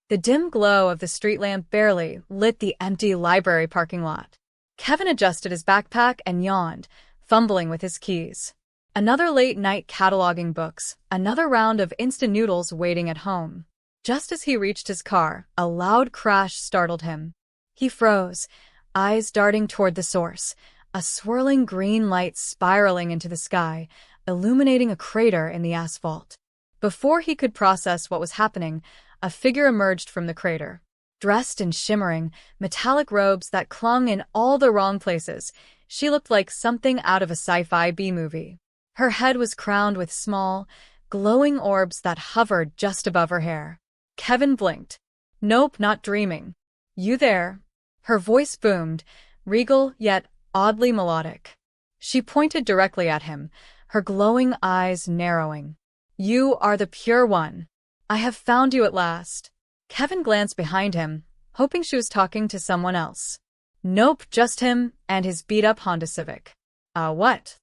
The dim glow of the street lamp barely lit the empty library parking lot. Kevin adjusted his backpack and yawned, fumbling with his keys. Another late night cataloging books, another round of instant noodles waiting at home. Just as he reached his car, a loud crash startled him. He froze, eyes darting toward the source, a swirling green light spiraling into the sky, illuminating a crater in the asphalt. Before he could process what was happening, a figure emerged from the crater. Dressed in shimmering, metallic robes that clung in all the wrong places, she looked like something out of a sci-fi B-movie. Her head was crowned with small, glowing orbs that hovered just above her hair. Kevin blinked. Nope, not dreaming. You there? Her voice boomed, regal yet oddly melodic. She pointed directly at him, her glowing eyes narrowing. You are the pure one. I have found you at last. Kevin glanced behind him, hoping she was talking to someone else. Nope, just him and his beat-up Honda Civic. What?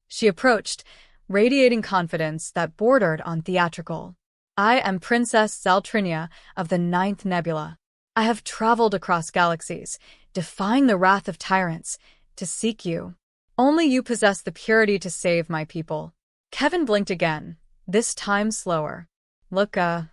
She approached, radiating confidence that bordered on theatrical. I am Princess Zaltrinia of the Ninth Nebula. I have traveled across galaxies, defying the wrath of tyrants, to seek you. Only you possess the purity to save my people. Kevin blinked again, this time slower. Look, ma'am,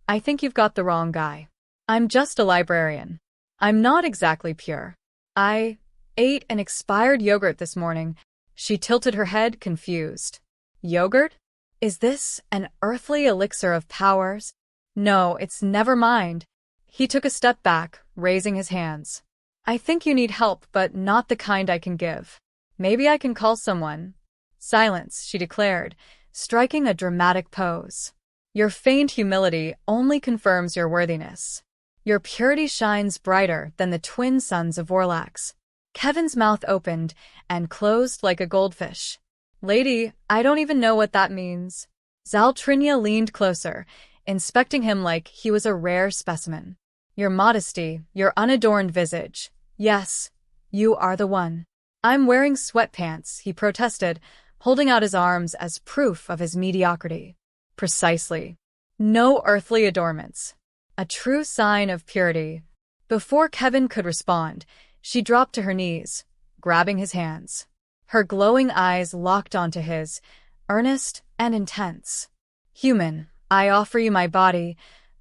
I think you've got the wrong guy. I'm just a librarian. I'm not exactly pure. I ate an expired yogurt this morning. She tilted her head, confused. Yogurt? Is this an earthly elixir of powers? No, it's never mind. He took a step back, raising his hands. I think you need help, but not the kind I can give. Maybe I can call someone. Silence, she declared, striking a dramatic pose. Your feigned humility only confirms your worthiness. Your purity shines brighter than the twin suns of Vorlax. Kevin's mouth opened and closed like a goldfish. Lady, I don't even know what that means. Zaltrinia leaned closer, inspecting him like he was a rare specimen. Your modesty, your unadorned visage. Yes, you are the one. I'm wearing sweatpants, he protested, holding out his arms as proof of his mediocrity. Precisely. No earthly adornments. A true sign of purity. Before Kevin could respond, she dropped to her knees, grabbing his hands. Her glowing eyes locked onto his, earnest and intense. Human, I offer you my body,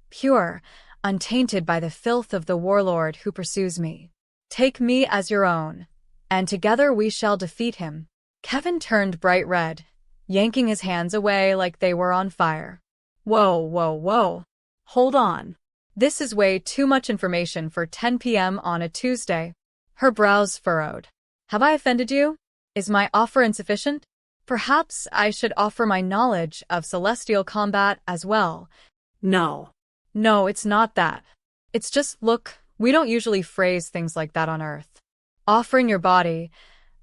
pure, untainted by the filth of the warlord who pursues me. Take me as your own, and together we shall defeat him. Kevin turned bright red, yanking his hands away like they were on fire. Whoa. Hold on. This is way too much information for 10 p.m. on a Tuesday. Her brows furrowed. Have I offended you? Is my offer insufficient? Perhaps I should offer my knowledge of celestial combat as well. No, it's not that. It's just, look, we don't usually phrase things like that on Earth. Offering your body,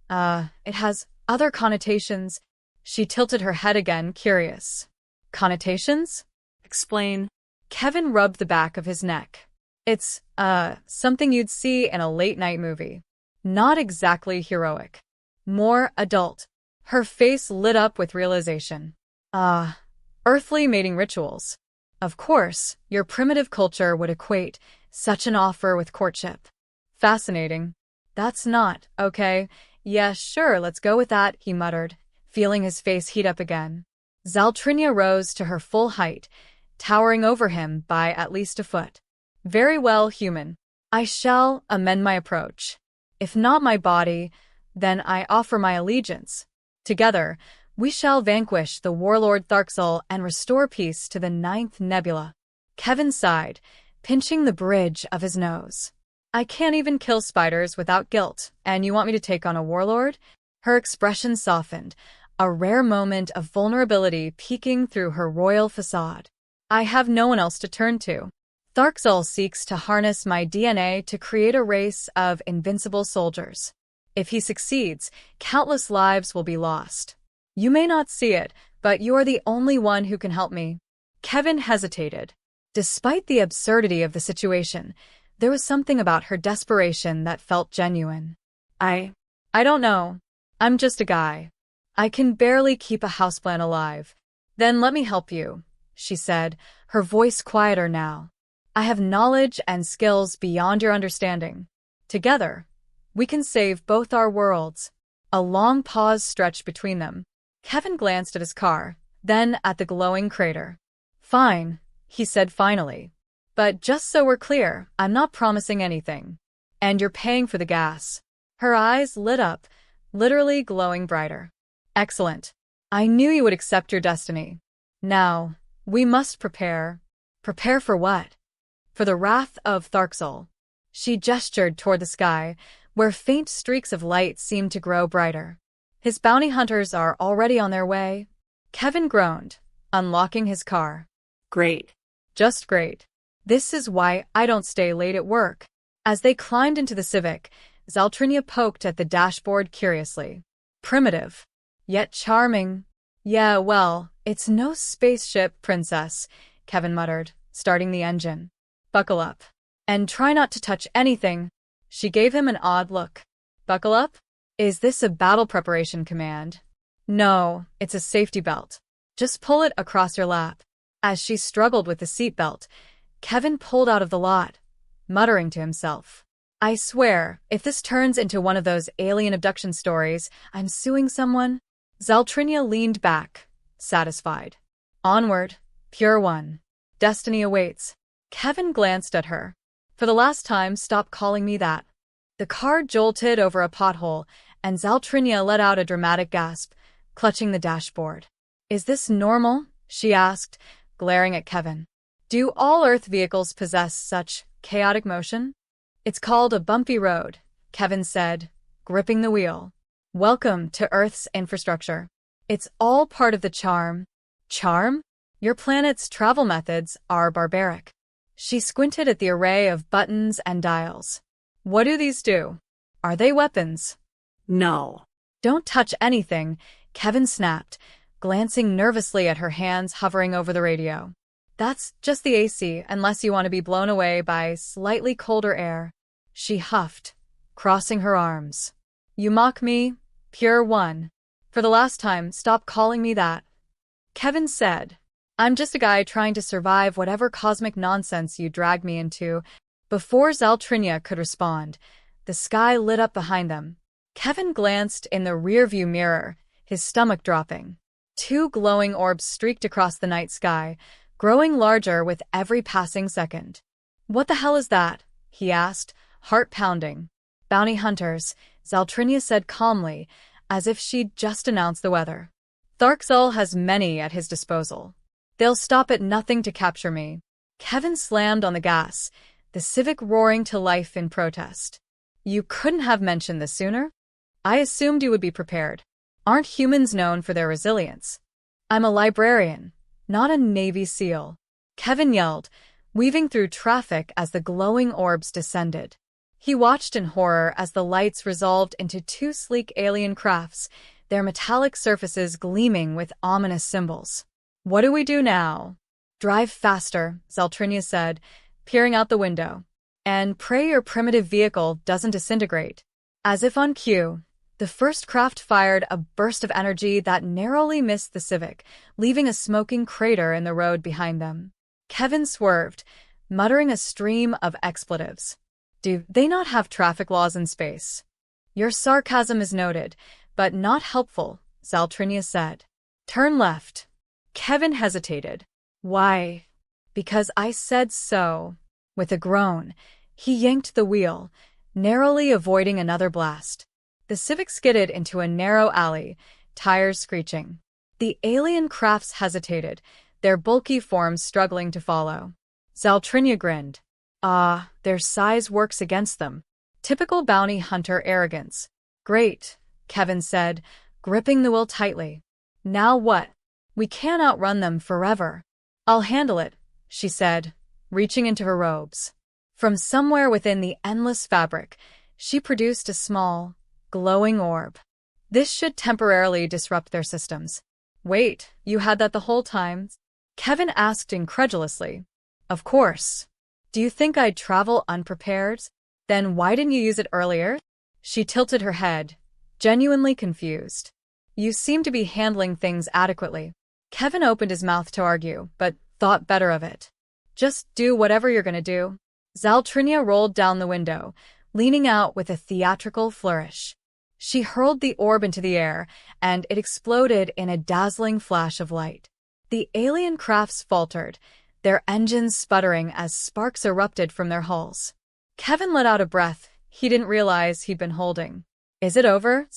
it has other connotations. She tilted her head again, curious. Connotations? Explain. Kevin rubbed the back of his neck. It's, something you'd see in a late-night movie. Not exactly heroic. More adult. Her face lit up with realization. Earthly mating rituals. Of course, your primitive culture would equate such an offer with courtship. Fascinating. That's not, okay. Yeah, sure, let's go with that, he muttered, feeling his face heat up again. Zaltrinia rose to her full height, towering over him by at least a foot. Very well, human. I shall amend my approach. If not my body, then I offer my allegiance. Together, we shall vanquish the warlord Tharxol and restore peace to the Ninth Nebula. Kevin sighed, pinching the bridge of his nose. I can't even kill spiders without guilt, and you want me to take on a warlord? Her expression softened, a rare moment of vulnerability peeking through her royal facade. I have no one else to turn to. Tharxol seeks to harness my DNA to create a race of invincible soldiers. If he succeeds, countless lives will be lost. You may not see it, but you are the only one who can help me. Kevin hesitated. Despite the absurdity of the situation, there was something about her desperation that felt genuine. I don't know. I'm just a guy. I can barely keep a houseplant alive. Then let me help you. she said, her voice quieter now. I have knowledge and skills beyond your understanding. Together, we can save both our worlds. A long pause stretched between them. Kevin glanced at his car, then at the glowing crater. Fine, he said finally. But just so we're clear, I'm not promising anything. And you're paying for the gas. Her eyes lit up, literally glowing brighter. Excellent. I knew you would accept your destiny. Now, we must prepare. Prepare for what? For the wrath of Tharxol. She gestured toward the sky, where faint streaks of light seemed to grow brighter. His bounty hunters are already on their way. Kevin groaned, unlocking his car. Great. Just great. This is why I don't stay late at work. As they climbed into the Civic, Zaltrinia poked at the dashboard curiously. Primitive, yet charming. Yeah, well, it's no spaceship, princess, Kevin muttered, starting the engine. Buckle up. And try not to touch anything. She gave him an odd look. Buckle up? Is this a battle preparation command? No, it's a safety belt. Just pull it across your lap. As she struggled with the seatbelt, Kevin pulled out of the lot, muttering to himself. I swear, if this turns into one of those alien abduction stories, I'm suing someone. Zaltrinia leaned back, satisfied. Onward, pure one. Destiny awaits. Kevin glanced at her. For the last time, stop calling me that. The car jolted over a pothole, and Zaltrinia let out a dramatic gasp, clutching the dashboard. Is this normal? She asked, glaring at Kevin. Do all Earth vehicles possess such chaotic motion? It's called a bumpy road, Kevin said, gripping the wheel. Welcome to Earth's infrastructure. It's all part of the charm. Charm? Your planet's travel methods are barbaric. She squinted at the array of buttons and dials. What do these do? Are they weapons? No. Don't touch anything, Kevin snapped, glancing nervously at her hands hovering over the radio. That's just the AC, unless you want to be blown away by slightly colder air. She huffed, crossing her arms. You mock me, pure one. For the last time, stop calling me that. Kevin said, I'm just a guy trying to survive whatever cosmic nonsense you drag me into. Before Zaltrinia could respond, the sky lit up behind them. Kevin glanced in the rearview mirror, his stomach dropping. 2 glowing orbs streaked across the night sky, growing larger with every passing second. What the hell is that? He asked, heart pounding. Bounty hunters, Zaltrinia said calmly, as if she'd just announced the weather. Tharxol has many at his disposal. They'll stop at nothing to capture me. Kevin slammed on the gas, the Civic roaring to life in protest. You couldn't have mentioned this sooner? I assumed you would be prepared. Aren't humans known for their resilience? I'm a librarian, not a Navy SEAL. Kevin yelled, weaving through traffic as the glowing orbs descended. He watched in horror as the lights resolved into 2 sleek alien crafts, their metallic surfaces gleaming with ominous symbols. What do we do now? Drive faster, Zaltrinia said, peering out the window. And pray your primitive vehicle doesn't disintegrate. As if on cue, the first craft fired a burst of energy that narrowly missed the Civic, leaving a smoking crater in the road behind them. Kevin swerved, muttering a stream of expletives. Do they not have traffic laws in space? Your sarcasm is noted, but not helpful, Zaltrinia said. Turn left. Kevin hesitated. Why? Because I said so. With a groan, he yanked the wheel, narrowly avoiding another blast. The Civic skidded into a narrow alley, tires screeching. The alien crafts hesitated, their bulky forms struggling to follow. Zaltrinia grinned. Ah, their size works against them. Typical bounty hunter arrogance. Great, Kevin said, gripping the wheel tightly. Now what? We can't outrun them forever. I'll handle it, she said, reaching into her robes. From somewhere within the endless fabric, she produced a small, glowing orb. This should temporarily disrupt their systems. Wait, you had that the whole time? Kevin asked incredulously. Of course. Do you think I'd travel unprepared? Then why didn't you use it earlier? She tilted her head, genuinely confused. You seem to be handling things adequately. Kevin opened his mouth to argue, but thought better of it. Just do whatever you're gonna do. Zaltrinia rolled down the window, leaning out with a theatrical flourish. She hurled the orb into the air, and it exploded in a dazzling flash of light. The alien crafts faltered, their engines sputtering as sparks erupted from their hulls. Kevin let out a breath he didn't realize he'd been holding. Is it over?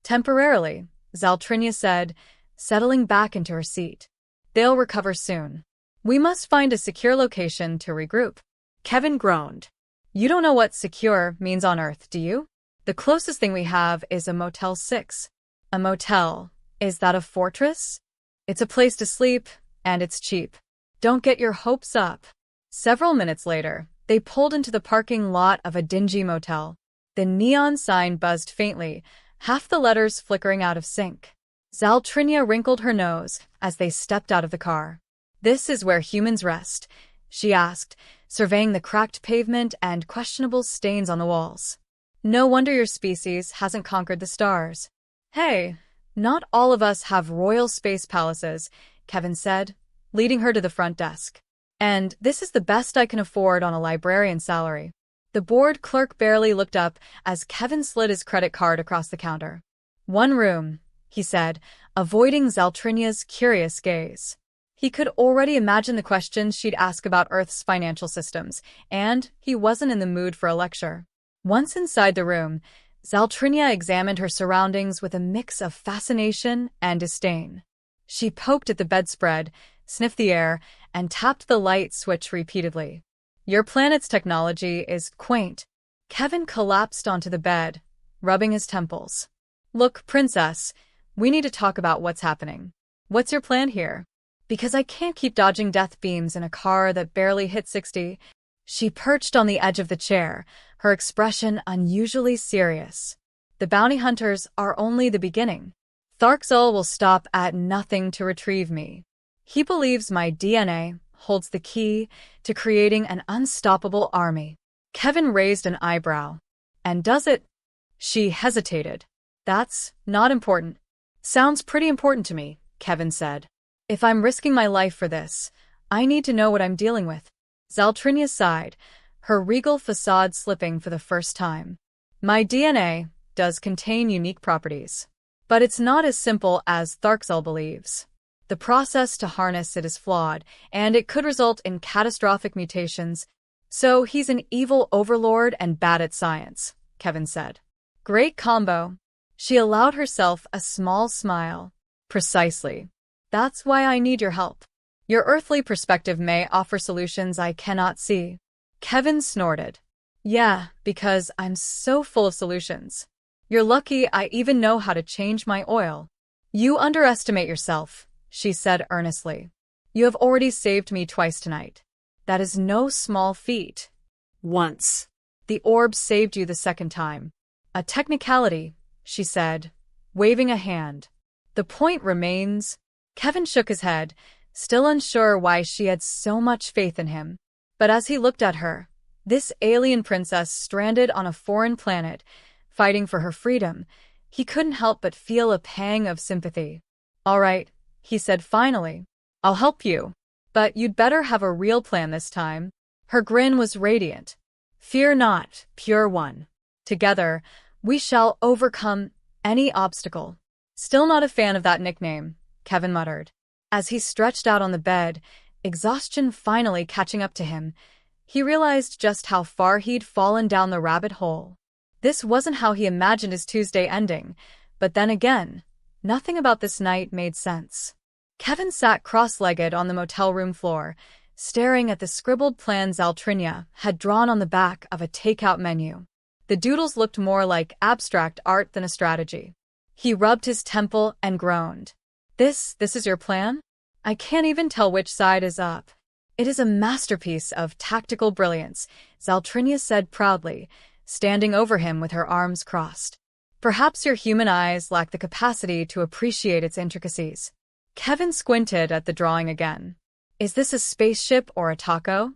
Temporarily, Zaltrinia said, settling back into her seat. They'll recover soon. We must find a secure location to regroup. Kevin groaned. You don't know what secure means on Earth, do you? The closest thing we have is a Motel 6. A motel. Is that a fortress? It's a place to sleep, and it's cheap. Don't get your hopes up. Several minutes later, they pulled into the parking lot of a dingy motel. The neon sign buzzed faintly, half the letters flickering out of sync. Zaltrinia wrinkled her nose as they stepped out of the car. This is where humans rest, she asked, surveying the cracked pavement and questionable stains on the walls. No wonder your species hasn't conquered the stars. Hey, not all of us have royal space palaces, Kevin said, leading her to the front desk. And this is the best I can afford on a librarian salary. The board clerk barely looked up as Kevin slid his credit card across the counter. One room, he said, avoiding Zaltrinia's curious gaze. He could already imagine the questions she'd ask about Earth's financial systems, and he wasn't in the mood for a lecture. Once inside the room, Zaltrinia examined her surroundings with a mix of fascination and disdain. She poked at the bedspread, sniffed the air, and tapped the light switch repeatedly. Your planet's technology is quaint. Kevin collapsed onto the bed, rubbing his temples. Look, Princess, we need to talk about what's happening. What's your plan here? Because I can't keep dodging death beams in a car that barely hit 60. She perched on the edge of the chair, her expression unusually serious. The bounty hunters are only the beginning. Tharkzul will stop at nothing to retrieve me. He believes my DNA holds the key to creating an unstoppable army. Kevin raised an eyebrow. And does it? She hesitated. That's not important. Sounds pretty important to me, Kevin said. If I'm risking my life for this, I need to know what I'm dealing with. Zaltrinia sighed, her regal facade slipping for the first time. My DNA does contain unique properties. But it's not as simple as Tharkzul believes. The process to harness it is flawed, and it could result in catastrophic mutations. So he's an evil overlord and bad at science, Kevin said. Great combo. She allowed herself a small smile. Precisely. That's why I need your help. Your earthly perspective may offer solutions I cannot see. Kevin snorted. Yeah, because I'm so full of solutions. You're lucky I even know how to change my oil. You underestimate yourself, she said earnestly. You have already saved me twice tonight. That is no small feat. Once. The orb saved you the second time. A technicality, she said, waving a hand. The point remains. Kevin shook his head, still unsure why she had so much faith in him. But as he looked at her, this alien princess stranded on a foreign planet, fighting for her freedom, he couldn't help but feel a pang of sympathy. All right, he said finally. I'll help you. But you'd better have a real plan this time. Her grin was radiant. Fear not, pure one. Together, we shall overcome any obstacle. Still not a fan of that nickname, Kevin muttered. As he stretched out on the bed, exhaustion finally catching up to him, he realized just how far he'd fallen down the rabbit hole. This wasn't how he imagined his Tuesday ending, but then again, nothing about this night made sense. Kevin sat cross-legged on the motel room floor, staring at the scribbled plan Zaltrinia had drawn on the back of a takeout menu. The doodles looked more like abstract art than a strategy. He rubbed his temple and groaned. This is your plan? I can't even tell which side is up. It is a masterpiece of tactical brilliance, Zaltrinia said proudly, standing over him with her arms crossed. Perhaps your human eyes lack the capacity to appreciate its intricacies. Kevin squinted at the drawing again. Is this a spaceship or a taco?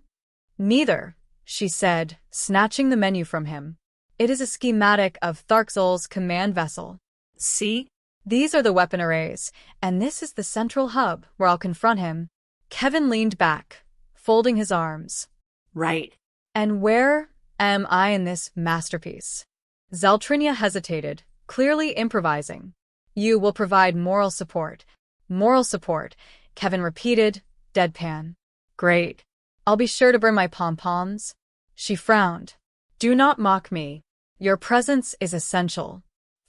Neither, she said, snatching the menu from him. It is a schematic of Tharkzul's command vessel. See? These are the weapon arrays, and this is the central hub where I'll confront him. Kevin leaned back, folding his arms. Right. And where am I in this masterpiece? Zaltrinia hesitated, clearly improvising. You will provide moral support. Moral support, Kevin repeated, deadpan. Great. I'll be sure to burn my pom-poms. She frowned. Do not mock me. Your presence is essential.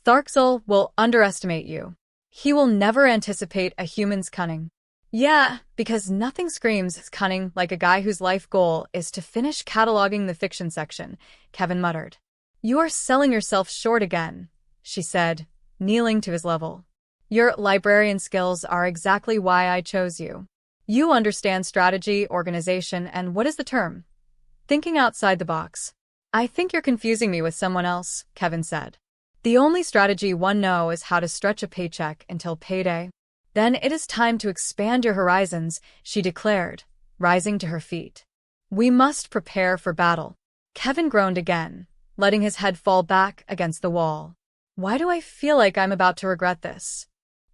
Tharxel will underestimate you. He will never anticipate a human's cunning. Yeah, because nothing screams cunning like a guy whose life goal is to finish cataloging the fiction section, Kevin muttered. You are selling yourself short again, she said, kneeling to his level. Your librarian skills are exactly why I chose you. You understand strategy, organization, and what is the term? Thinking outside the box. I think you're confusing me with someone else, Kevin said. The only strategy one knows is how to stretch a paycheck until payday. Then it is time to expand your horizons, she declared, rising to her feet. We must prepare for battle. Kevin groaned again, letting his head fall back against the wall. Why do I feel like I'm about to regret this?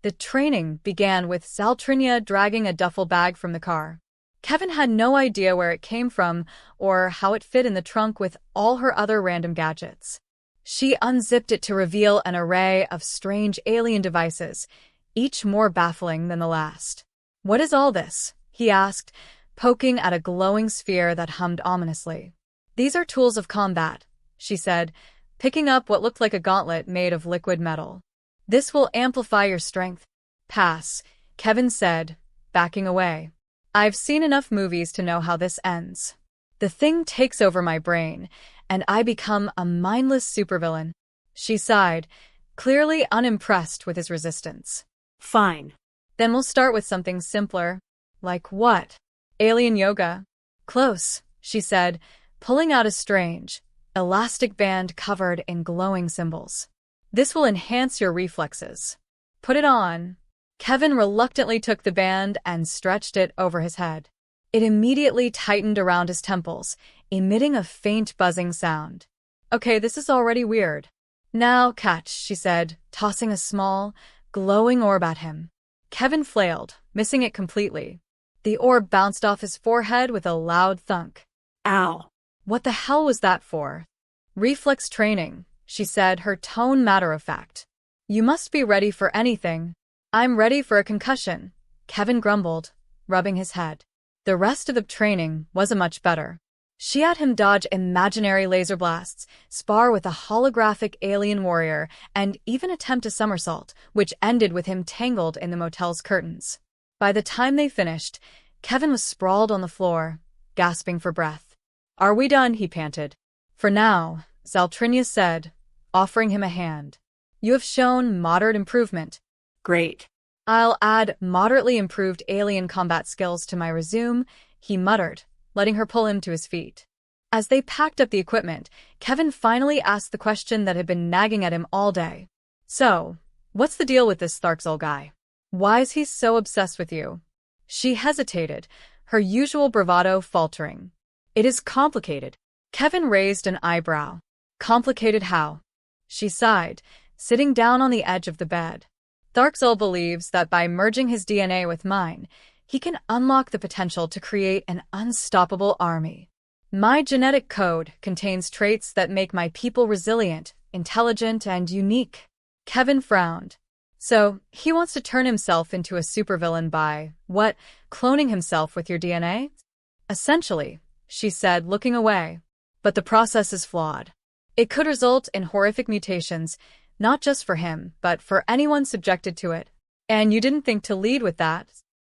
The training began with Zaltrinia dragging a duffel bag from the car. Kevin had no idea where it came from or how it fit in the trunk with all her other random gadgets. She unzipped it to reveal an array of strange alien devices, each more baffling than the last. What is all this? He asked, poking at a glowing sphere that hummed ominously. These are tools of combat, she said, picking up what looked like a gauntlet made of liquid metal. This will amplify your strength. Pass, Kevin said, backing away. I've seen enough movies to know how this ends. The thing takes over my brain, and I become a mindless supervillain. She sighed, clearly unimpressed with his resistance. Fine. Then we'll start with something simpler. Like what? Alien yoga? Close, she said, pulling out a strange, elastic band covered in glowing symbols. This will enhance your reflexes. Put it on. Kevin reluctantly took the band and stretched it over his head. It immediately tightened around his temples, emitting a faint buzzing sound. Okay, this is already weird. Now catch, she said, tossing a small, glowing orb at him. Kevin flailed, missing it completely. The orb bounced off his forehead with a loud thunk. Ow. What the hell was that for? Reflex training, she said, her tone matter-of-fact. You must be ready for anything. I'm ready for a concussion, Kevin grumbled, rubbing his head. The rest of the training wasn't much better. She had him dodge imaginary laser blasts, spar with a holographic alien warrior, and even attempt a somersault, which ended with him tangled in the motel's curtains. By the time they finished, Kevin was sprawled on the floor, gasping for breath. Are we done? He panted. For now, Zaltrinia said, offering him a hand. You have shown moderate improvement. Great. I'll add moderately improved alien combat skills to my resume, he muttered, letting her pull him to his feet. As they packed up the equipment, Kevin finally asked the question that had been nagging at him all day. So, what's the deal with this Tharxel guy? Why is he so obsessed with you? She hesitated, her usual bravado faltering. It is complicated. Kevin raised an eyebrow. Complicated how? She sighed, sitting down on the edge of the bed. Tharxel believes that by merging his DNA with mine, he can unlock the potential to create an unstoppable army. My genetic code contains traits that make my people resilient, intelligent, and unique. Kevin frowned. So, he wants to turn himself into a supervillain by, what, cloning himself with your DNA? Essentially, she said, looking away. But the process is flawed. It could result in horrific mutations, not just for him, but for anyone subjected to it. And you didn't think to lead with that?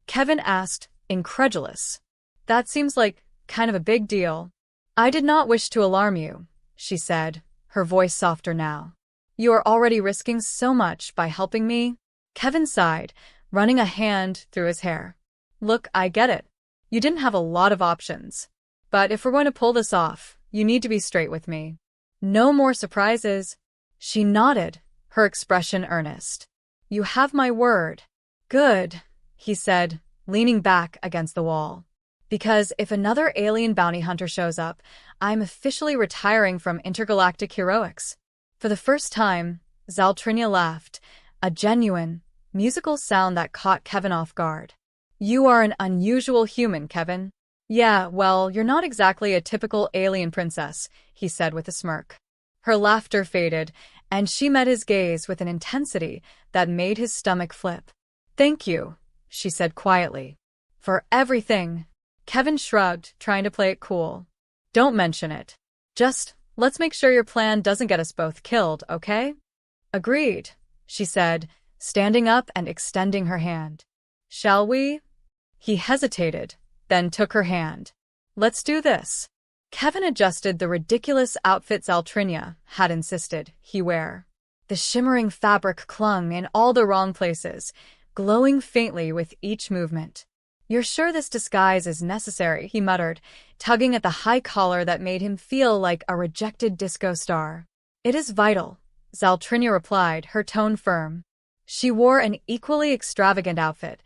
Kevin asked, incredulous. That seems like kind of a big deal. I did not wish to alarm you, she said, her voice softer now. You are already risking so much by helping me. Kevin sighed, running a hand through his hair. Look, I get it. You didn't have a lot of options. But if we're going to pull this off, you need to be straight with me. No more surprises. She nodded, her expression earnest. You have my word. Good, he said, leaning back against the wall. Because if another alien bounty hunter shows up, I'm officially retiring from intergalactic heroics. For the first time, Zaltrinia laughed, a genuine, musical sound that caught Kevin off guard. You are an unusual human, Kevin. Yeah, well, you're not exactly a typical alien princess, he said with a smirk. Her laughter faded, and she met his gaze with an intensity that made his stomach flip. Thank you, she said quietly. For everything. Kevin shrugged, trying to play it cool. Don't mention it. Just, let's make sure your plan doesn't get us both killed, okay? Agreed, she said, standing up and extending her hand. Shall we? He hesitated, then took her hand. Let's do this. Kevin adjusted the ridiculous outfit Zaltrinia had insisted he wear. The shimmering fabric clung in all the wrong places, glowing faintly with each movement. You're sure this disguise is necessary, he muttered, tugging at the high collar that made him feel like a rejected disco star. It is vital, Zaltrinia replied, her tone firm. She wore an equally extravagant outfit,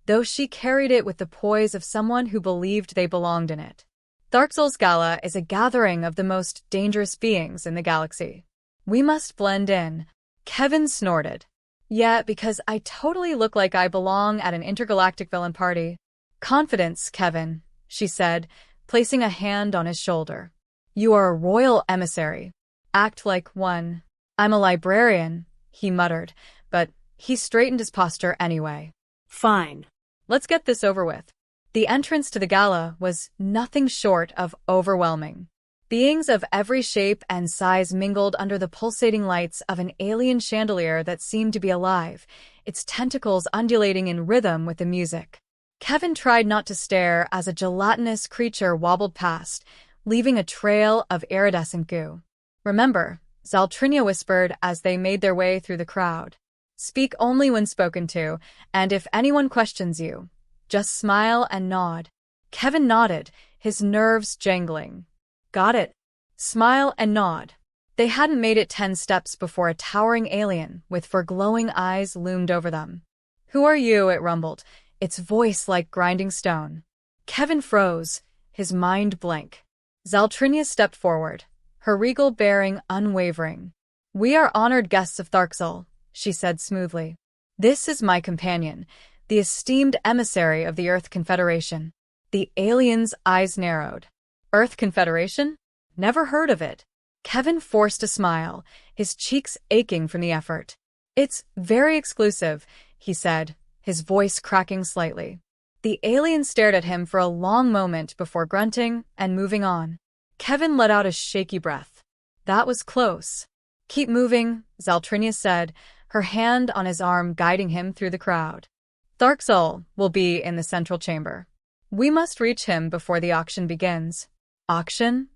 though she carried it with the poise of someone who believed they belonged in it. Tharksel's gala is a gathering of the most dangerous beings in the galaxy. We must blend in. Kevin snorted. Yeah, because I totally look like I belong at an intergalactic villain party. Confidence, Kevin, she said, placing a hand on his shoulder. You are a royal emissary. Act like one. I'm a librarian, he muttered, but he straightened his posture anyway. Fine. Let's get this over with. The entrance to the gala was nothing short of overwhelming. Beings of every shape and size mingled under the pulsating lights of an alien chandelier that seemed to be alive, its tentacles undulating in rhythm with the music. Kevin tried not to stare as a gelatinous creature wobbled past, leaving a trail of iridescent goo. Remember, Zaltrinia whispered as they made their way through the crowd. Speak only when spoken to, and if anyone questions you, just smile and nod. Kevin nodded, his nerves jangling. Got it. Smile and nod. They hadn't made it 10 steps before a towering alien with fur-glowing eyes loomed over them. Who are you? It rumbled, its voice like grinding stone. Kevin froze, his mind blank. Zaltrinia stepped forward, her regal bearing unwavering. We are honored guests of Tharksel, she said smoothly. This is my companion, the esteemed emissary of the Earth Confederation. The alien's eyes narrowed. Earth Confederation? Never heard of it. Kevin forced a smile, his cheeks aching from the effort. It's very exclusive, he said, his voice cracking slightly. The alien stared at him for a long moment before grunting and moving on. Kevin let out a shaky breath. That was close. Keep moving, Zaltrinia said, her hand on his arm guiding him through the crowd. Tharksel will be in the central chamber. We must reach him before the auction begins. Auction?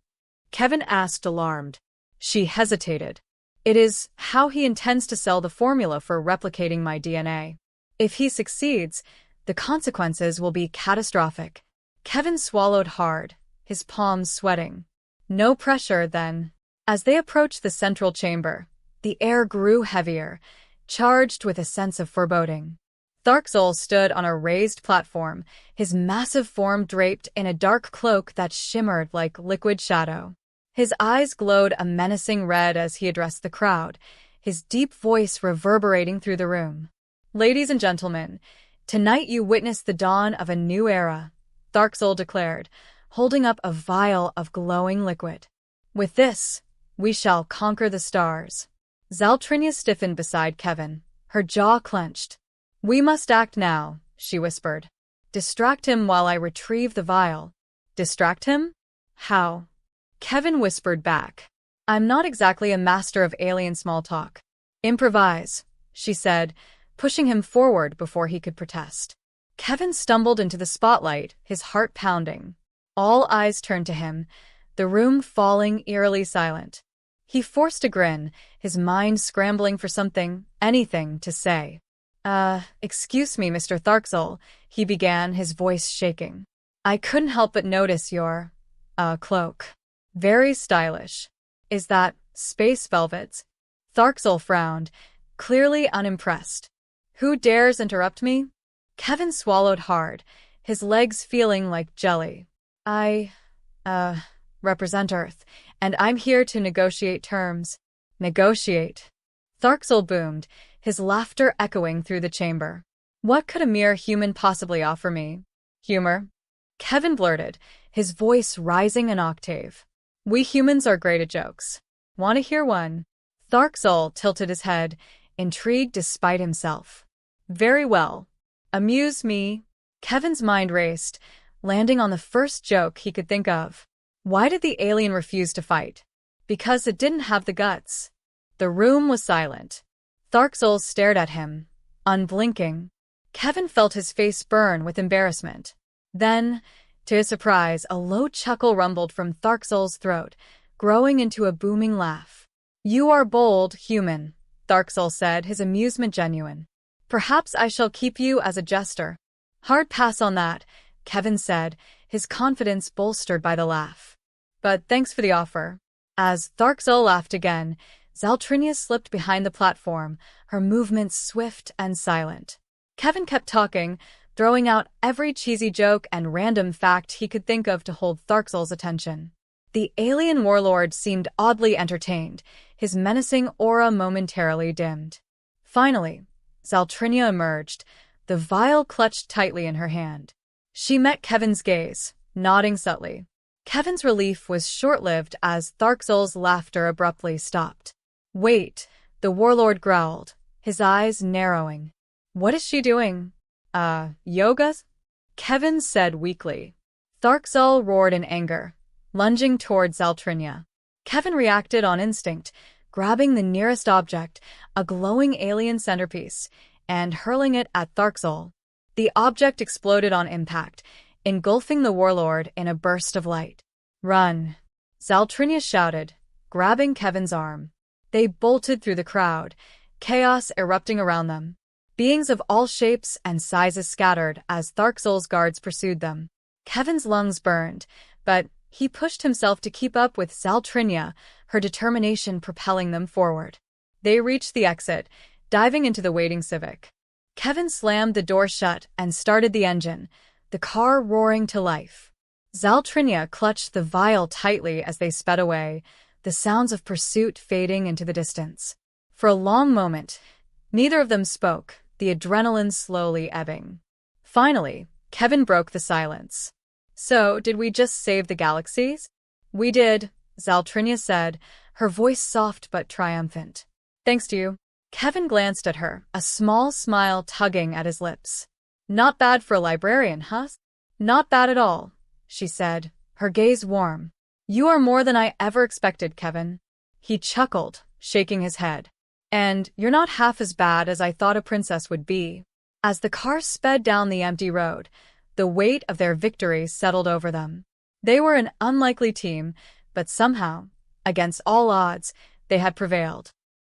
Kevin asked, alarmed. She hesitated. It is how he intends to sell the formula for replicating my DNA. If he succeeds, the consequences will be catastrophic. Kevin swallowed hard, his palms sweating. No pressure, then. As they approached the central chamber, the air grew heavier, charged with a sense of foreboding. Tharksel stood on a raised platform, his massive form draped in a dark cloak that shimmered like liquid shadow. His eyes glowed a menacing red as he addressed the crowd, his deep voice reverberating through the room. Ladies and gentlemen, tonight you witness the dawn of a new era, Tharksel declared, holding up a vial of glowing liquid. With this, we shall conquer the stars. Zaltrinia stiffened beside Kevin, her jaw clenched. We must act now, she whispered. Distract him while I retrieve the vial. Distract him? How? Kevin whispered back. I'm not exactly a master of alien small talk. Improvise, she said, pushing him forward before he could protest. Kevin stumbled into the spotlight, his heart pounding. All eyes turned to him, the room falling eerily silent. He forced a grin, his mind scrambling for something, anything, to say. Excuse me, Mr. Tharksel, he began, his voice shaking. I couldn't help but notice your, cloak. Very stylish. Is that space velvet? Tharksel frowned, clearly unimpressed. Who dares interrupt me? Kevin swallowed hard, his legs feeling like jelly. I, represent Earth, and I'm here to negotiate terms. Negotiate. Tharksel boomed, his laughter echoing through the chamber. What could a mere human possibly offer me? Humor? Kevin blurted, his voice rising an octave. We humans are great at jokes. Want to hear one? Tharkzol tilted his head, intrigued despite himself. Very well. Amuse me. Kevin's mind raced, landing on the first joke he could think of. Why did the alien refuse to fight? Because it didn't have the guts. The room was silent. Tharkzol stared at him, unblinking. Kevin felt his face burn with embarrassment. Then, to his surprise, a low chuckle rumbled from Tharkzol's throat, growing into a booming laugh. You are bold, human, Tharkzol said, his amusement genuine. Perhaps I shall keep you as a jester. Hard pass on that, Kevin said, his confidence bolstered by the laugh. But thanks for the offer. As Tharkzol laughed again, Zaltrinia slipped behind the platform, her movements swift and silent. Kevin kept talking, throwing out every cheesy joke and random fact he could think of to hold Tharkzol's attention. The alien warlord seemed oddly entertained, his menacing aura momentarily dimmed. Finally, Zaltrinia emerged, the vial clutched tightly in her hand. She met Kevin's gaze, nodding subtly. Kevin's relief was short-lived as Tharkzol's laughter abruptly stopped. Wait, the warlord growled, his eyes narrowing. What is she doing? Yoga? Kevin said weakly. Tharkzol roared in anger, lunging toward Zaltrinia. Kevin reacted on instinct, grabbing the nearest object, a glowing alien centerpiece, and hurling it at Tharkzol. The object exploded on impact, engulfing the warlord in a burst of light. Run! Zaltrinia shouted, grabbing Kevin's arm. They bolted through the crowd, chaos erupting around them. Beings of all shapes and sizes scattered as Tharkzol's guards pursued them. Kevin's lungs burned, but he pushed himself to keep up with Zaltrinia, her determination propelling them forward. They reached the exit, diving into the waiting Civic. Kevin slammed the door shut and started the engine, the car roaring to life. Zaltrinia clutched the vial tightly as they sped away, the sounds of pursuit fading into the distance. For a long moment, neither of them spoke, the adrenaline slowly ebbing. Finally, Kevin broke the silence. So, did we just save the galaxies? We did, Zaltrinia said, her voice soft but triumphant. Thanks to you. Kevin glanced at her, a small smile tugging at his lips. Not bad for a librarian, huh? Not bad at all, she said, her gaze warm. You are more than I ever expected, Kevin. He chuckled, shaking his head. And you're not half as bad as I thought a princess would be. As the car sped down the empty road, the weight of their victory settled over them. They were an unlikely team, but somehow, against all odds, they had prevailed.